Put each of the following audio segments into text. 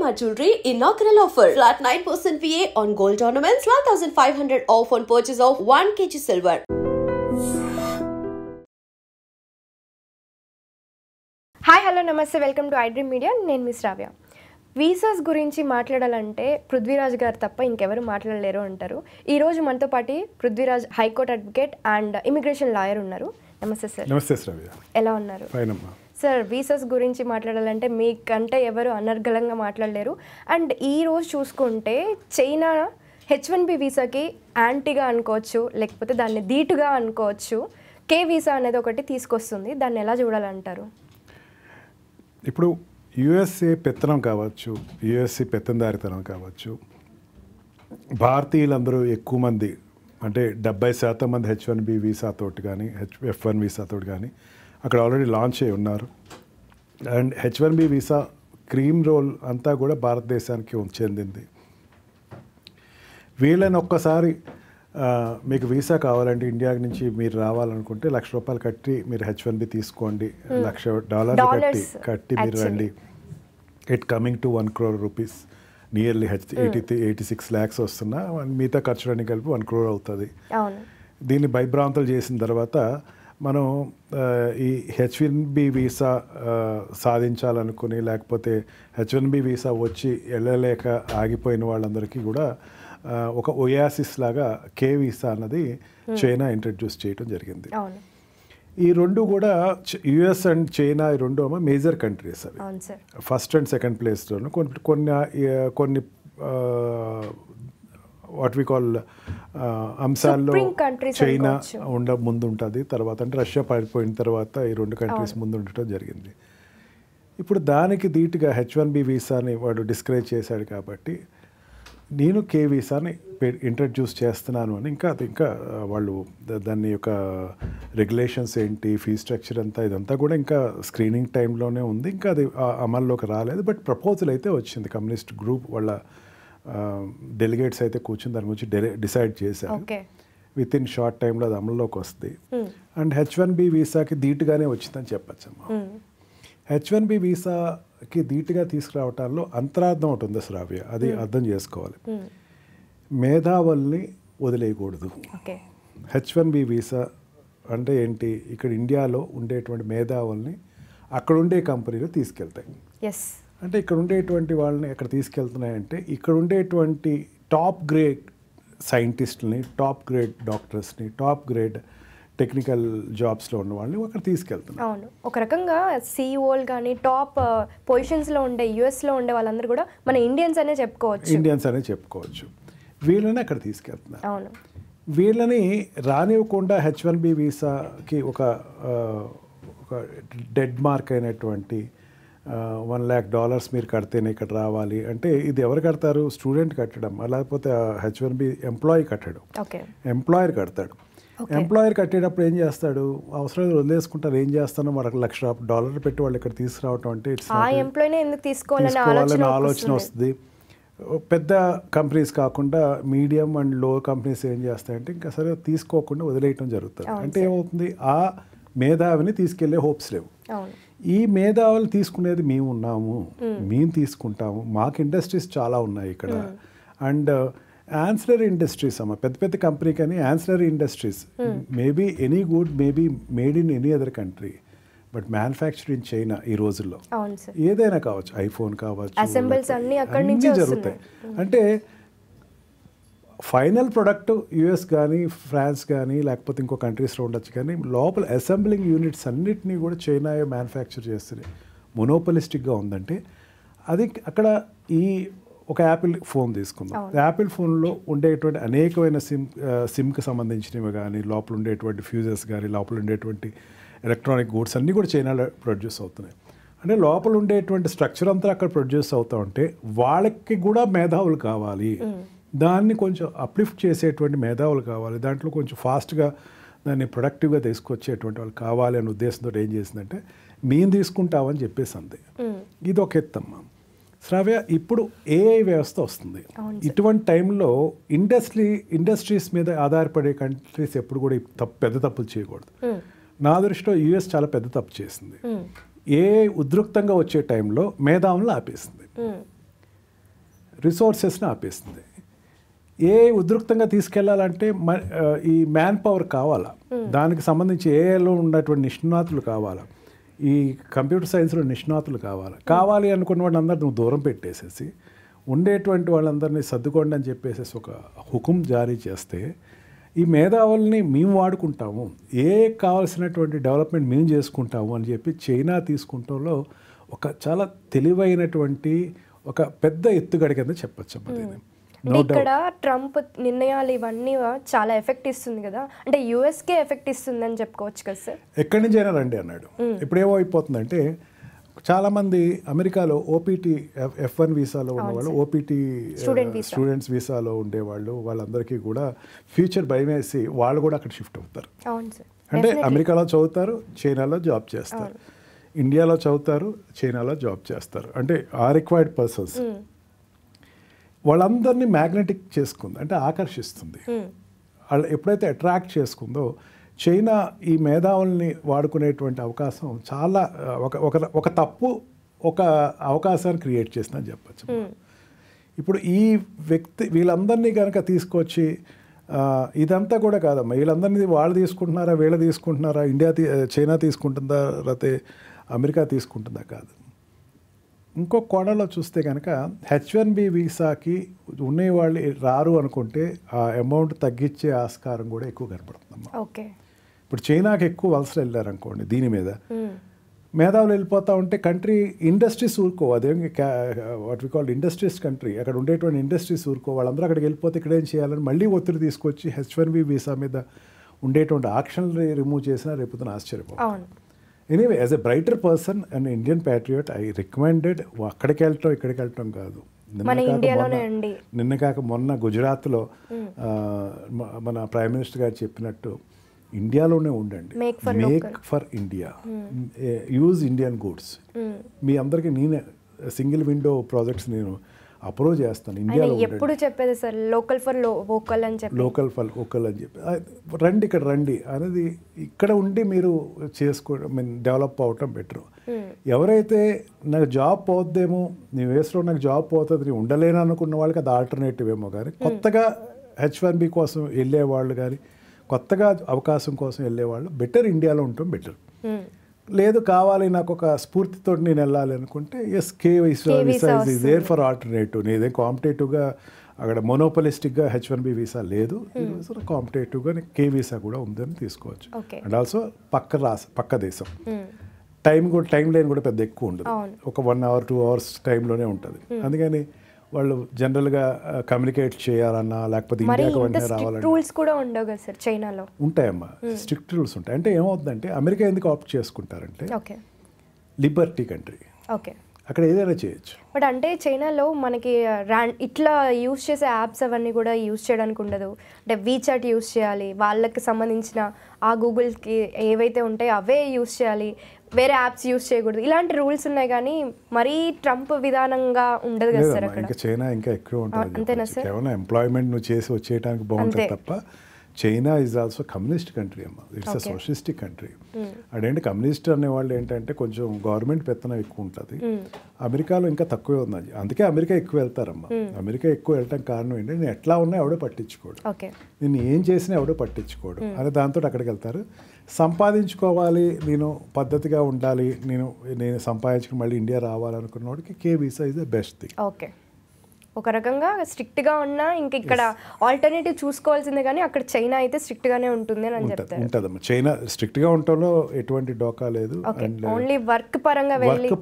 Shalimar Jewelry inaugural offer. Flat 9% VA on gold ornaments, 12,500 off on purchase of 1 kg silver. Hi hello నమస్తే, welcome to iDream media. నేను miss రావ్య. Visas గురించి మాట్లాడాలంటే పృథ్వీరాజ్ గారు తప్ప ఇంకెవరు మాట్లాడలేరు అంటారు. ఈరోజు మనతో పాటు Prithviraj high court advocate and immigration lawyer ఉన్నారు. నమస్తే సార్. నమస్తే శ్రావ్య. ఎలా ఉన్నారు? ఫైన్ అమ్మా. సార్, వీసాస్ గురించి మాట్లాడాలంటే మీకంటే ఎవరు అనర్గళంగా మాట్లాడలేరు. అండ్ ఈరోజు చూసుకుంటే చైనా H1B వీసాకి యాంటీగా అనుకోవచ్చు, లేకపోతే దాన్ని ధీటుగా అనుకోవచ్చు. K వీసా అనేది ఒకటి తీసుకొస్తుంది. దాన్ని ఎలా చూడాలంటారు? ఇప్పుడు యుఎస్ఏ పెత్తనం కావచ్చు, యుఎస్ఏ పెత్తందారితనం కావచ్చు, భారతీయులందరూ ఎక్కువ మంది అంటే 70% మంది H1B వీసాతోటి కానీ F1 వీసాతోటి కానీ అక్కడ ఆల్రెడీ లాంచ్ అయి ఉన్నారు. And H1B visa cream role అంతా కూడా భారతదేశానికి చెందింది. వీళ్ళని ఒక్కసారి మీకు వీసా కావాలంటే ఇండియా నుంచి మీరు రావాలనుకుంటే ₹1,00,000 కట్టి మీరు H1B తీసుకోండి, $1,00,000 కట్టి మీరు రండి. It coming to 1 crore rupees, nearly 86 lakhs వస్తున్నా మిగతా ఖర్చులన్నీ కలిపి 1 crore అవుతుంది. దీన్ని భయభ్రాంతులు చేసిన తర్వాత మనం ఈ H1B వీసా సాధించాలనుకుని లేకపోతే H1B వీసా వచ్చి వెళ్ళలేక ఆగిపోయిన వాళ్ళందరికీ కూడా ఒక ఒయాసిస్ లాగా K వీసా అన్నది చైనా ఇంట్రడ్యూస్ చేయడం జరిగింది. ఈ రెండు కూడా యుఎస్ అండ్ చైనా ఈ రెండు మేజర్ కంట్రీస్. అవి ఫస్ట్ అండ్ సెకండ్ ప్లేస్లోను కొన్ని వాట్ వి కాల్ అంశాల్లో చైనా ముందు ఉంటుంది. తర్వాత అంటే రష్యా పడిపోయిన తర్వాత ఈ రెండు కంట్రీస్ ముందు ఉండటం జరిగింది. ఇప్పుడు దానికి ధీటుగా H1B వీసాని వాడు డిస్కరేజ్ చేశాడు కాబట్టి నేను K వీసాని ఇంట్రడ్యూస్ చేస్తున్నాను అని ఇంకా వాళ్ళు దాని యొక్క రెగ్యులేషన్స్ ఏంటి, ఫీ స్ట్రక్చర్ అంతా ఇదంతా కూడా ఇంకా స్క్రీనింగ్ టైంలోనే ఉంది. ఇంకా అది అమల్లోకి రాలేదు. బట్ ప్రపోజల్ అయితే వచ్చింది. కమ్యూనిస్ట్ గ్రూప్ వాళ్ళ డెలిగేట్స్ అయితే కూర్చుని దాని గురించి డిసైడ్ చేశారు. విత్ ఇన్ షార్ట్ టైంలో అది అమల్లోకి వస్తుంది. అండ్ H1B వీసాకి ధీటుగానే వచ్చిందని చెప్పచ్చమ్మా. H1B వీసాకి ధీటుగా తీసుకురావటాల్లో అంతరార్థం ఒకటి ఉంది శ్రావ్య, అది అర్థం చేసుకోవాలి. మేధావుల్ని వదిలేయకూడదు. H1B వీసా అంటే ఏంటి? ఇక్కడ ఇండియాలో ఉండేటువంటి మేధావుల్ని అక్కడ ఉండే కంపెనీలు తీసుకెళ్తాయి. అంటే ఇక్కడ ఉండేటువంటి వాళ్ళని ఎక్కడ తీసుకెళ్తున్నాయంటే ఇక్కడ ఉండేటువంటి టాప్ గ్రేడ్ సైంటిస్టులని, టాప్ గ్రేడ్ డాక్టర్స్ని, టాప్ గ్రేడ్ టెక్నికల్ జాబ్స్లో ఉన్న వాళ్ళని అక్కడ తీసుకెళ్తున్నారు. అవును, ఒక రకంగా సిఇఓలు కానీ టాప్ పొజిషన్స్లో ఉండే యుఎస్లో ఉండే వాళ్ళందరూ కూడా మన ఇండియన్స్ అనే చెప్పుకోవచ్చు. వీళ్ళని అక్కడ తీసుకెళ్తున్నారు. అవును, వీళ్ళని రానివ్వకుండా H1B వీసాకి ఒక డెడ్ మార్క్ అయినటువంటి $1 lakh మీరు కడితేనే ఇక్కడ రావాలి అంటే ఇది ఎవరు కడతారు? స్టూడెంట్ కట్టడం, లేకపోతే H1B ఎంప్లాయీ కట్టడం. ఎంప్లాయర్ కడతాడు. ఎంప్లాయర్ కట్టేటప్పుడు ఏం చేస్తాడు? అవసరం వదిలేసుకుంటారు. ఏం చేస్తానో మనకు $1,00,000 పెట్టి వాళ్ళు ఇక్కడ తీసుకురావటం అంటే తీసుకోవాలని ఆలోచన వస్తుంది. పెద్ద కంపెనీస్ కాకుండా మీడియం అండ్ లో కంపెనీస్ ఏం చేస్తాయంటే ఇంకా సరే తీసుకోకుండా వదిలేయటం జరుగుతుంది. అంటే ఏమవుతుంది? ఆ మేధావిని తీసుకెళ్లే హోప్స్ లేవు. ఈ మేధావులు తీసుకునేది మేము ఉన్నాము, మేము తీసుకుంటాము, మాకు ఇండస్ట్రీస్ చాలా ఉన్నాయి ఇక్కడ. అండ్ యాన్సిలరీ ఇండస్ట్రీస్ అమ్మ, పెద్ద పెద్ద కంపెనీ కానీ ancillary industries maybe any good maybe made in any other country, but manufactured in China ఈ రోజుల్లో ఏదైనా కావచ్చు, ఐఫోన్ కావచ్చు, అన్నీ జరుగుతాయి. అంటే ఫైనల్ ప్రొడక్ట్ యుఎస్ కానీ ఫ్రాన్స్ కానీ లేకపోతే ఇంకో కంట్రీస్లో ఉండొచ్చు, కానీ లోపల అసెంబ్లింగ్ యూనిట్స్ అన్నిటినీ కూడా చైనా మ్యానుఫ్యాక్చర్ చేస్తుంది. మొనోపలిస్టిక్గా ఉందంటే అది అక్కడ ఈ ఒక యాపిల్ ఫోన్ తీసుకుందాం. యాపిల్ ఫోన్లో ఉండేటువంటి అనేకమైన సిమ్కి సంబంధించినవి కానీ, లోపల ఉండేటువంటి ఫ్యూజెస్ కానీ, లోపల ఉండేటువంటి ఎలక్ట్రానిక్ గూడ్స్ అన్నీ కూడా చైనాలో ప్రొడ్యూస్ అవుతున్నాయి. అంటే లోపల ఉండేటువంటి స్ట్రక్చర్ అంతా అక్కడ ప్రొడ్యూస్ అవుతూ ఉంటే వాళ్ళకి కూడా మేధావులు కావాలి. దాన్ని కొంచెం అప్లిఫ్ట్ చేసేటువంటి మేధావులు కావాలి. దాంట్లో కొంచెం ఫాస్ట్గా దాన్ని ప్రొడక్టివ్గా తీసుకొచ్చేటువంటి వాళ్ళు కావాలి అనే ఉద్దేశంతో ఏం చేసిందంటే మేము తీసుకుంటామని చెప్పేసి అంది. ఇది ఒక ఎత్తమ్మ. శ్రావ్య, ఇప్పుడు AI వ్యవస్థ వస్తుంది. ఇటువంటి టైంలో ఇండస్ట్రీస్ మీద ఆధారపడే కంట్రీస్ ఎప్పుడు కూడా పెద్ద తప్పులు చేయకూడదు. నా దృష్టిలో యుఎస్ చాలా పెద్ద తప్పు చేసింది. AI ఉద్రిక్తంగా వచ్చే టైంలో మేధావులను ఆపేసింది. రిసోర్సెస్ని ఆపేస్తుంది. ఏ ఉద్రిక్తంగా తీసుకెళ్లాలంటే ఈ మ్యాన్ పవర్ కావాలా, దానికి సంబంధించి ఏఐలో ఉన్నటువంటి నిష్ణాతులు కావాలా, ఈ కంప్యూటర్ సైన్స్లో నిష్ణాతులు కావాలి అనుకున్న వాళ్ళందరూ నువ్వు దూరం పెట్టేసేసి ఉండేటువంటి వాళ్ళందరినీ సర్దుకోండి అని చెప్పేసి ఒక హుకుం జారీ చేస్తే ఈ మేధావుల్ని మేము వాడుకుంటాము, కావాల్సినటువంటి డెవలప్మెంట్ మేము చేసుకుంటాము అని చెప్పి చైనా తీసుకుంటంలో ఒక చాలా తెలివైనటువంటి ఒక పెద్ద ఎత్తుగడ కింద చెప్పచ్చు. ఇక్కడ ట్రంప్ నిర్ణయాలు ఇవన్నీ చాలా ఎఫెక్ట్ ఇస్తుంది కదా, అంటే యూఎస్కే ఎఫెక్ట్ ఇస్తుంది అని చెప్పుకోవచ్చు కదా సార్. ఎక్కడి నుంచి అయినా రండి అన్నాడు. ఇప్పుడు ఏమో అయిపోతుందంటే చాలామంది అమెరికాలో ఓపీటీ F1 వీసాలో ఉన్నవాళ్ళు, ఓపీటీ స్టూడెంట్స్ వీసాలో ఉండేవాళ్ళు, వాళ్ళందరికీ కూడా ఫ్యూచర్ భయం వేసి వాళ్ళు కూడా అక్కడ షిఫ్ట్ అవుతారు. అంటే అమెరికాలో చదువుతారు, చైనాలో జాబ్ చేస్తారు, ఇండియాలో చదువుతారు, చైనాలో జాబ్ చేస్తారు. అంటే ఆ రిక్వైర్డ్ పర్సన్స్ వాళ్ళందరినీ మ్యాగ్నెటిక్ చేసుకుంది, అంటే ఆకర్షిస్తుంది. వాళ్ళు ఎప్పుడైతే అట్రాక్ట్ చేసుకుందో చైనా ఈ మేధావుల్ని వాడుకునేటువంటి అవకాశం చాలా ఒక తప్పు ఒక అవకాశాన్ని క్రియేట్ చేసిందని చెప్పచ్చు. ఇప్పుడు ఈ వీళ్ళందరినీ కనుక తీసుకొచ్చి ఇదంతా కూడా కాదమ్మా, వీళ్ళందరినీ వాళ్ళు తీసుకుంటున్నారా, వీళ్ళు తీసుకుంటున్నారా, చైనా తీసుకుంటుందా, లేకపోతే అమెరికా తీసుకుంటుందా కాదు. ఇంకో కోణంలో చూస్తే కనుక H1B వీసాకి ఉండేవాళ్ళు రారు అనుకుంటే ఆ అమౌంట్ తగ్గించే ఆస్కారం కూడా ఎక్కువ కనపడుతుందమ్మా. ఓకే, ఇప్పుడు చైనాకి ఎక్కువ వలసలు వెళ్ళారు అనుకోండి, దీని మీద మేధావులు వెళ్ళిపోతూ ఉంటే కంట్రీ ఇండస్ట్రీస్ ఊరుకో, అదేం what we call industries country, అక్కడ ఉండేటువంటి ఇండస్ట్రీస్ ఊరుకో, వాళ్ళందరూ అక్కడికి వెళ్ళిపోతే ఇక్కడ ఏం చేయాలని మళ్ళీ ఒత్తిడి తీసుకొచ్చి H1B వీసా మీద ఉండేటువంటి ఆక్షన్లు రిమూవ్ చేసినా రేపుతున్న ఆశ్చర్యపోవాలి. Anyway, as a brighter person and Indian patriot I recommended అక్కడికి వెళ్ళటం ఇక్కడికి వెళ్ళటం కాదు. నిన్న కాక మొన్న గుజరాత్లో మన ప్రైమ్ మినిస్టర్ గారు చెప్పినట్టు ఇండియాలోనే ఉండండి, make for India, use Indian goods. మీ అందరికీ నేనే సింగిల్ విండో ప్రాజెక్ట్స్ నేను అప్రోచ్ చేస్తాను. ఇండియాలో ఎప్పుడు చెప్పేది సార్ లోకల్ ఫర్ వోకల్ అని చెప్పి, లోకల్ ఫర్ వోకల్ అని చెప్పి రండి, ఇక్కడ రండి అనేది, ఇక్కడ ఉండి మీరు డెవలప్ అవటం బెటర్. ఎవరైతే నాకు జాబ్ పోద్దేమో, నీ వేస్లో నాకు జాబ్ పోతుంది, నేను ఉండలేను అనుకున్న వాళ్ళకి అది ఆల్టర్నేటివ్ ఏమో, కానీ కొత్తగా H1B కోసం వెళ్ళేవాళ్ళు కానీ కొత్తగా అవకాశం కోసం వెళ్ళేవాళ్ళు బెటర్ ఇండియాలో ఉండటం బెటర్. లేదు కావాలి నాకు ఒక స్ఫూర్తితో నేను వెళ్ళాలి అనుకుంటే yes, K visa is there for alternative. నేనే కాంపిటేటివ్గా అక్కడ మొనోపలిస్టిక్గా H1B వీసా లేదు, కాంపిటేటివ్గా కే వీసా కూడా ఉందని తీసుకోవచ్చు. అండ్ ఆల్సో పక్క దేశం, టైం లైన్ కూడా పెద్ద ఎక్కువ ఉండదు, ఒక 1 hour 2 hours టైంలోనే ఉంటుంది. అందుకని వాళ్ళు జనరల్గా కమ్యూనికేట్ చేయాలన్నా లేకపోతే ఇండియాకి వెంటనే రావాలన్నా రూల్స్ కూడా ఉండవు కదా సార్ చైనాలో. ఉంటాయమ్మా, స్ట్రిక్ట్ రూల్స్ ఉంటాయి. అంటే ఏమవుతుందంటే అమెరికా ఎందుకు ఆప్ట్ చేసుకుంటారంటే లిబర్టీ కంట్రీ, అక్కడ ఏదైనా చేయొచ్చు. బట్ అంటే చైనాలో మనకి ఇట్లా యూజ్ చేసే యాప్స్ అవన్నీ కూడా యూజ్ చేయడానికి ఉండదు. అంటే వీచాట్ యూజ్ చేయాలి, వాళ్ళకి సంబంధించిన ఆ గూగుల్కి ఏవైతే ఉంటాయో అవే యూజ్ చేయాలి, వేరే యాప్స్ యూజ్ చేయకూడదు, ఇలాంటి రూల్స్ ఉన్నాయి. కానీ మరీ ట్రంప్ విధానంగా ఉండదు కదా సార్ అక్కడ. ఇంకా చైనా ఇంకా ఎక్కువ ఉంటుంది. అంతేనా సార్? కేవలం ఎంప్లాయ్మెంట్ నువ్వు చేసి వచ్చేయడానికి బాగుంటుంది తప్ప China is also communist country అమ్మ, ఇట్స్ అ సోషలిస్టిక్ కంట్రీ. అదేంటి కమ్యూనిస్ట్ అనేవాళ్ళు ఏంటంటే కొంచెం గవర్నమెంట్ పెత్తనం ఎక్కువ ఉంటుంది. అమెరికాలో ఇంకా తక్కువే ఉంది, అందుకే అమెరికా ఎక్కువ వెళ్తారమ్మా. అమెరికా ఎక్కువ వెళ్ళటం కారణం ఏంటి, నేను ఎట్లా ఉన్నా ఎవడో పట్టించుకోడు, నేను ఏం చేసినా ఎవడో పట్టించుకోడు అని దాంతో అక్కడికి వెళ్తారు. సంపాదించుకోవాలి, నేను పద్ధతిగా ఉండాలి, నేను సంపాదించుకుని మళ్ళీ ఇండియా రావాలనుకున్న వాడికి K visa is the best thing. Okay, ఒక రకంగా స్ట్రిక్ట్గా ఉన్నా ఇంకా ఇక్కడ ఆల్టర్నేటివ్ చూసుకోవాల్సిందే, కానీ అక్కడ చైనా అయితే స్ట్రిక్ట్గానే ఉంటుంది అని చెప్తారు. ఉంటుందమ్మా, చైనా స్ట్రిక్ట్గా ఉండటంలో ఎటువంటి డోకా లేదు. అండ్ ఓన్లీ వర్క్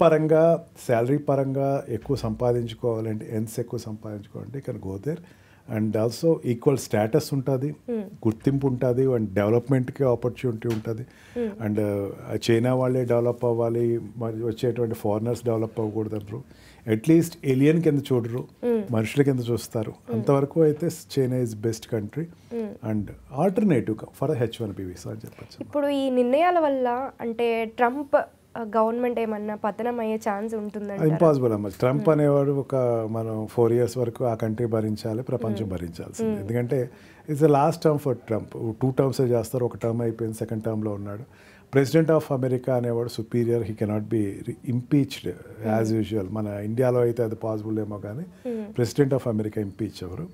పరంగా శాలరీ పరంగా ఎక్కువ సంపాదించుకోవాలంటే ఎక్కువ సంపాదించుకోవాలంటే ఇక్కడ go there. And also equal status ఉంటుంది, గుర్తింపు ఉంటుంది, అండ్ డెవలప్మెంట్కి ఆపర్చునిటీ ఉంటుంది. అండ్ చైనా వాళ్ళే డెవలప్ అవ్వాలి, మరి వచ్చేటువంటి ఫారినర్స్ డెవలప్ అవ్వకూడదు అంటారు. అట్లీస్ట్ ఏలియన్ కింద చూడరు, మనుషుల కింద చూస్తారు. అంతవరకు అయితే China is best country and alternative for H1B visa అని చెప్పచ్చు. ఇప్పుడు ఈ నిర్ణయాల వల్ల అంటే ట్రంప్ గవర్నమెంట్ ఏమన్నా పతనం అయ్యే ఛాన్స్ ఉంటుందండి? ఇంపాసిబుల్ అమ్మ. ట్రంప్ అనేవాడు మనం 4 years వరకు ఆ కంట్రీ భరించాలి, ప్రపంచం భరించాల్సింది. ఎందుకంటే it's the last term for Trump. 2 terms చేస్తారు, ఒక టర్మ్ అయిపోయింది, సెకండ్ టర్మ్లో ఉన్నాడు. ప్రెసిడెంట్ ఆఫ్ అమెరికా అనేవాడు superior, he cannot be impeached as usual. మన ఇండియాలో అయితే అది పాసిబుల్ ఏమో కానీ ప్రెసిడెంట్ ఆఫ్ అమెరికా ఇంపీచ్ ఎవరు.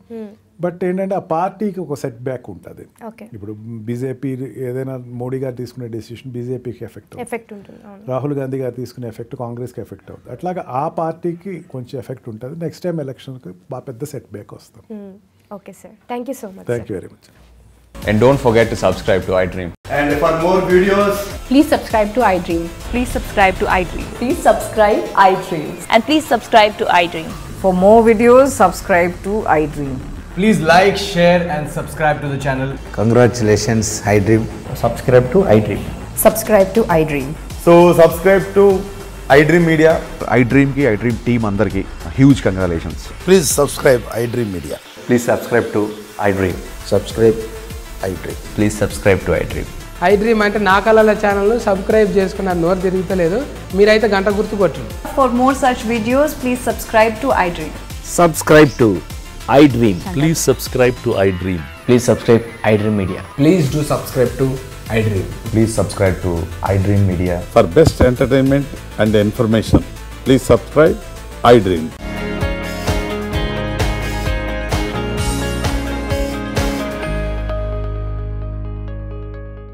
బట్ ఏంటంటే ఆ పార్టీకి ఒక సెట్ బ్యాక్ ఉంటుంది. ఇప్పుడు బీజేపీ ఏదైనా మోడీ గారు తీసుకునే డెసిషన్ బీజేపీకి ఎఫెక్ట్ ఉంటుంది, రాహుల్ గాంధీ గారు తీసుకునే ఎఫెక్ట్ కాంగ్రెస్కి ఎఫెక్ట్ అవుతుంది. అట్లాగా ఆ పార్టీకి కొంచెం ఎఫెక్ట్ ఉంటుంది. నెక్స్ట్ టైం ఎలక్షన్కి బాగా పెద్ద సెట్ బ్యాక్ వస్తుంది. Okay sir, thank you so much. Thank you very much. And don't forget to subscribe to iDream. And for more videos, please subscribe to iDream. Please subscribe to iDream. Please subscribe iDream. And please subscribe to iDream. For more videos, subscribe to iDream. please like, share and subscribe to the channel. Congratulations, iDream. Subscribe to iDream. Subscribe to iDream. So subscribe to iDream Media. iDream ki iDream team andarki huge congratulations. Please subscribe iDream Media. Please subscribe to iDream. Subscribe iDream. Please subscribe to iDream. iDream అంటే నా కళల channel subscribe చేసుకున్న నోరు తిరుగుతలేదు, మీరైతే గంట గుర్తు కొట్టండి. For more such videos, please subscribe to iDream. Subscribe to iDream. Please subscribe to iDream. Please subscribe iDream Media. Please do subscribe to iDream. Please subscribe to iDream Media. For best entertainment and information, please subscribe iDream.